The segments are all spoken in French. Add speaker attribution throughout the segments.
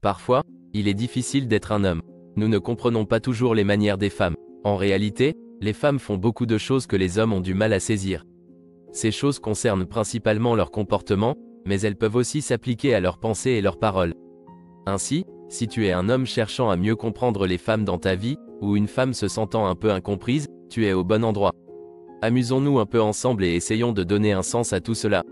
Speaker 1: Parfois, il est difficile d'être un homme. Nous ne comprenons pas toujours les manières des femmes. En réalité, les femmes font beaucoup de choses que les hommes ont du mal à saisir. Ces choses concernent principalement leur comportement, mais elles peuvent aussi s'appliquer à leurs pensées et leurs paroles. Ainsi, si tu es un homme cherchant à mieux comprendre les femmes dans ta vie, ou une femme se sentant un peu incomprise, tu es au bon endroit. Amusons-nous un peu ensemble et essayons de donner un sens à tout cela.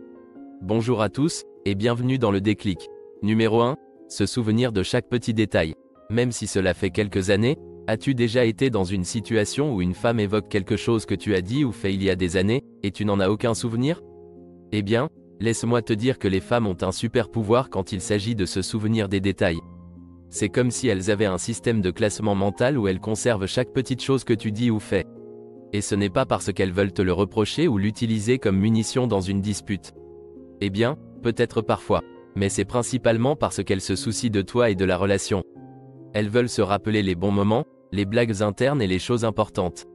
Speaker 1: Bonjour à tous, et bienvenue dans le déclic. Numéro 1, se souvenir de chaque petit détail. Même si cela fait quelques années, as-tu déjà été dans une situation où une femme évoque quelque chose que tu as dit ou fait il y a des années, et tu n'en as aucun souvenir? Eh bien, laisse-moi te dire que les femmes ont un super pouvoir quand il s'agit de se souvenir des détails. C'est comme si elles avaient un système de classement mental où elles conservent chaque petite chose que tu dis ou fais. Et ce n'est pas parce qu'elles veulent te le reprocher ou l'utiliser comme munition dans une dispute. Eh bien, peut-être parfois. Mais c'est principalement parce qu'elles se soucient de toi et de la relation. Elles veulent se rappeler les bons moments, les blagues internes et les choses importantes.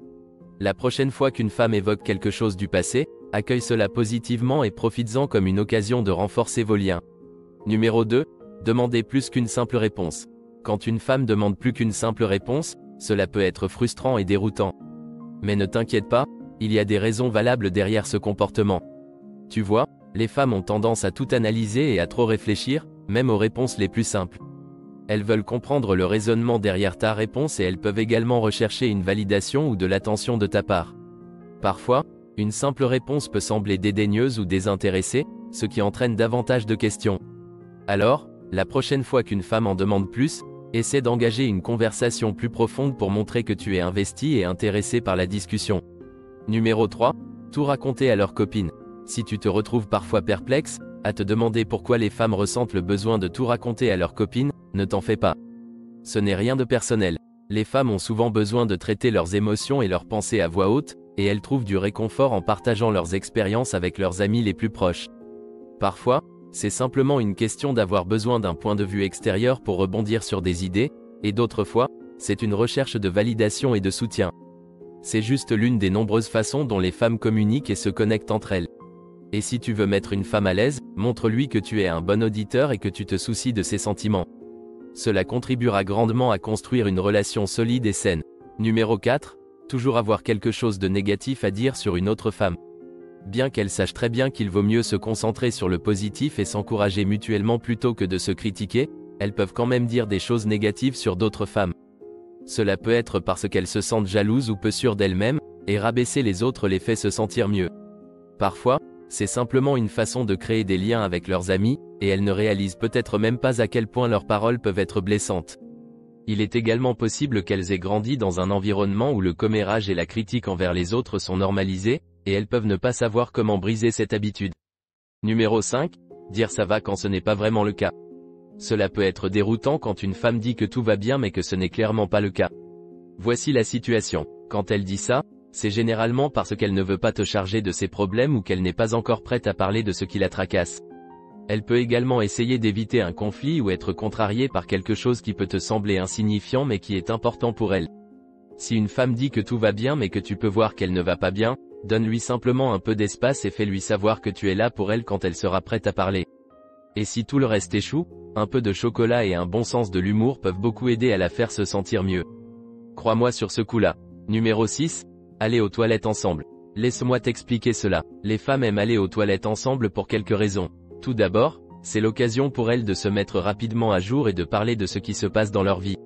Speaker 1: La prochaine fois qu'une femme évoque quelque chose du passé, accueille cela positivement et profites-en comme une occasion de renforcer vos liens. Numéro 2, demandez plus qu'une simple réponse. Quand une femme demande plus qu'une simple réponse, cela peut être frustrant et déroutant. Mais ne t'inquiète pas, il y a des raisons valables derrière ce comportement. Tu vois, les femmes ont tendance à tout analyser et à trop réfléchir, même aux réponses les plus simples. Elles veulent comprendre le raisonnement derrière ta réponse et elles peuvent également rechercher une validation ou de l'attention de ta part. Parfois, une simple réponse peut sembler dédaigneuse ou désintéressée, ce qui entraîne davantage de questions. Alors, la prochaine fois qu'une femme en demande plus, essaie d'engager une conversation plus profonde pour montrer que tu es investi et intéressé par la discussion. Numéro 3, tout raconter à leur copine. Si tu te retrouves parfois perplexe, à te demander pourquoi les femmes ressentent le besoin de tout raconter à leur copine, ne t'en fais pas. Ce n'est rien de personnel. Les femmes ont souvent besoin de traiter leurs émotions et leurs pensées à voix haute, et elles trouvent du réconfort en partageant leurs expériences avec leurs amis les plus proches. Parfois, c'est simplement une question d'avoir besoin d'un point de vue extérieur pour rebondir sur des idées, et d'autres fois, c'est une recherche de validation et de soutien. C'est juste l'une des nombreuses façons dont les femmes communiquent et se connectent entre elles. Et si tu veux mettre une femme à l'aise, montre-lui que tu es un bon auditeur et que tu te soucies de ses sentiments. Cela contribuera grandement à construire une relation solide et saine. Numéro 4, toujours avoir quelque chose de négatif à dire sur une autre femme. Bien qu'elle sache très bien qu'il vaut mieux se concentrer sur le positif et s'encourager mutuellement plutôt que de se critiquer, elles peuvent quand même dire des choses négatives sur d'autres femmes. Cela peut être parce qu'elles se sentent jalouses ou peu sûres d'elles-mêmes, et rabaisser les autres les fait se sentir mieux. Parfois, c'est simplement une façon de créer des liens avec leurs amis, et elles ne réalisent peut-être même pas à quel point leurs paroles peuvent être blessantes. Il est également possible qu'elles aient grandi dans un environnement où le commérage et la critique envers les autres sont normalisés, et elles peuvent ne pas savoir comment briser cette habitude. Numéro 5, dire ça va quand ce n'est pas vraiment le cas. Cela peut être déroutant quand une femme dit que tout va bien mais que ce n'est clairement pas le cas. Voici la situation. Quand elle dit ça, c'est généralement parce qu'elle ne veut pas te charger de ses problèmes ou qu'elle n'est pas encore prête à parler de ce qui la tracasse. Elle peut également essayer d'éviter un conflit ou être contrariée par quelque chose qui peut te sembler insignifiant mais qui est important pour elle. Si une femme dit que tout va bien mais que tu peux voir qu'elle ne va pas bien, donne-lui simplement un peu d'espace et fais-lui savoir que tu es là pour elle quand elle sera prête à parler. Et si tout le reste échoue, un peu de chocolat et un bon sens de l'humour peuvent beaucoup aider à la faire se sentir mieux. Crois-moi sur ce coup-là. Numéro 6, aller aux toilettes ensemble. Laisse-moi t'expliquer cela. Les femmes aiment aller aux toilettes ensemble pour quelques raisons. Tout d'abord, c'est l'occasion pour elles de se mettre rapidement à jour et de parler de ce qui se passe dans leur vie.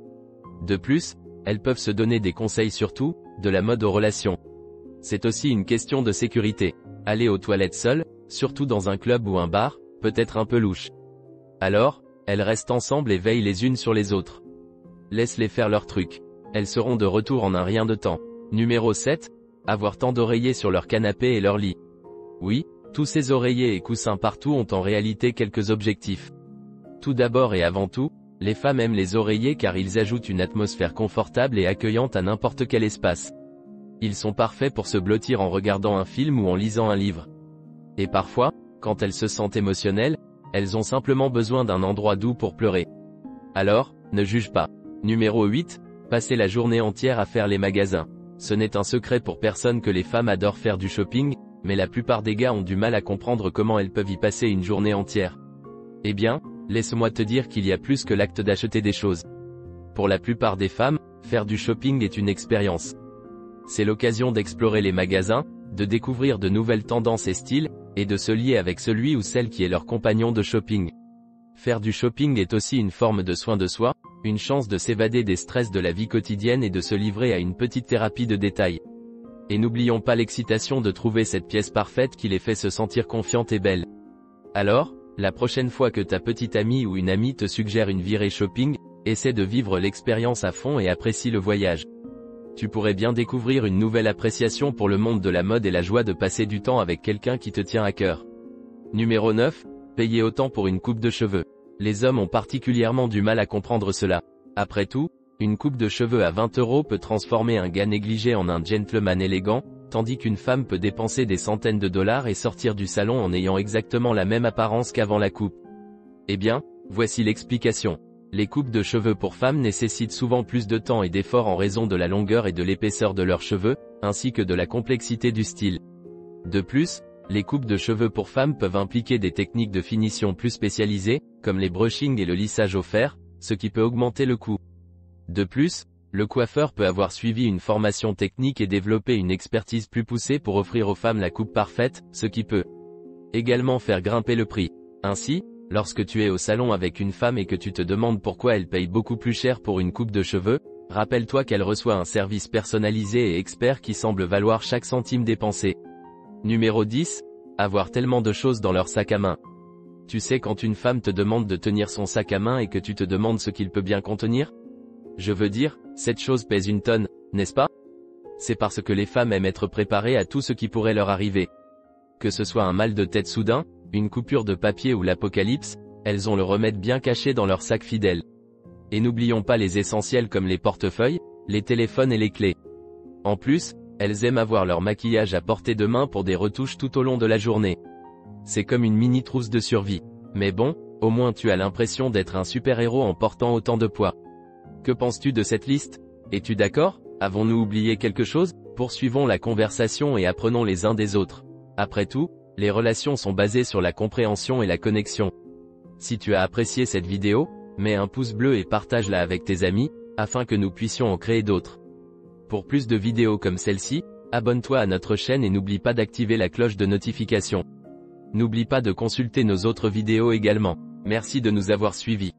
Speaker 1: De plus, elles peuvent se donner des conseils sur tout, de la mode aux relations. C'est aussi une question de sécurité. Aller aux toilettes seules, surtout dans un club ou un bar, peut être un peu louche. Alors, elles restent ensemble et veillent les unes sur les autres. Laisse-les faire leur truc. Elles seront de retour en un rien de temps. Numéro 7, avoir tant d'oreillers sur leur canapé et leur lit. Oui, tous ces oreillers et coussins partout ont en réalité quelques objectifs. Tout d'abord et avant tout, les femmes aiment les oreillers car ils ajoutent une atmosphère confortable et accueillante à n'importe quel espace. Ils sont parfaits pour se blottir en regardant un film ou en lisant un livre. Et parfois, quand elles se sentent émotionnelles, elles ont simplement besoin d'un endroit doux pour pleurer. Alors, ne juge pas. Numéro 8, passer la journée entière à faire les magasins. Ce n'est un secret pour personne que les femmes adorent faire du shopping, mais la plupart des gars ont du mal à comprendre comment elles peuvent y passer une journée entière. Eh bien, laisse-moi te dire qu'il y a plus que l'acte d'acheter des choses. Pour la plupart des femmes, faire du shopping est une expérience. C'est l'occasion d'explorer les magasins, de découvrir de nouvelles tendances et styles, et de se lier avec celui ou celle qui est leur compagnon de shopping. Faire du shopping est aussi une forme de soin de soi, une chance de s'évader des stress de la vie quotidienne et de se livrer à une petite thérapie de détail. Et n'oublions pas l'excitation de trouver cette pièce parfaite qui les fait se sentir confiantes et belles. Alors, la prochaine fois que ta petite amie ou une amie te suggère une virée shopping, essaie de vivre l'expérience à fond et apprécie le voyage. Tu pourrais bien découvrir une nouvelle appréciation pour le monde de la mode et la joie de passer du temps avec quelqu'un qui te tient à cœur. Numéro 9. Payer autant pour une coupe de cheveux. Les hommes ont particulièrement du mal à comprendre cela. Après tout, une coupe de cheveux à 20 € peut transformer un gars négligé en un gentleman élégant, tandis qu'une femme peut dépenser des centaines de dollars et sortir du salon en ayant exactement la même apparence qu'avant la coupe. Eh bien, voici l'explication. Les coupes de cheveux pour femmes nécessitent souvent plus de temps et d'efforts en raison de la longueur et de l'épaisseur de leurs cheveux, ainsi que de la complexité du style. De plus, les coupes de cheveux pour femmes peuvent impliquer des techniques de finition plus spécialisées, comme les brushing et le lissage au fer, ce qui peut augmenter le coût. De plus, le coiffeur peut avoir suivi une formation technique et développer une expertise plus poussée pour offrir aux femmes la coupe parfaite, ce qui peut également faire grimper le prix. Ainsi, lorsque tu es au salon avec une femme et que tu te demandes pourquoi elle paye beaucoup plus cher pour une coupe de cheveux, rappelle-toi qu'elle reçoit un service personnalisé et expert qui semble valoir chaque centime dépensé. Numéro 10. Avoir tellement de choses dans leur sac à main. Tu sais quand une femme te demande de tenir son sac à main et que tu te demandes ce qu'il peut bien contenir? Je veux dire, cette chose pèse une tonne, n'est-ce pas? C'est parce que les femmes aiment être préparées à tout ce qui pourrait leur arriver. Que ce soit un mal de tête soudain, une coupure de papier ou l'apocalypse, elles ont le remède bien caché dans leur sac fidèle. Et n'oublions pas les essentiels comme les portefeuilles, les téléphones et les clés. En plus, elles aiment avoir leur maquillage à portée de main pour des retouches tout au long de la journée. C'est comme une mini trousse de survie. Mais bon, au moins tu as l'impression d'être un super-héros en portant autant de poids. Que penses-tu de cette liste? Es-tu d'accord? Avons-nous oublié quelque chose? Poursuivons la conversation et apprenons les uns des autres. Après tout, les relations sont basées sur la compréhension et la connexion. Si tu as apprécié cette vidéo, mets un pouce bleu et partage-la avec tes amis, afin que nous puissions en créer d'autres. Pour plus de vidéos comme celle-ci, abonne-toi à notre chaîne et n'oublie pas d'activer la cloche de notification. N'oublie pas de consulter nos autres vidéos également. Merci de nous avoir suivis.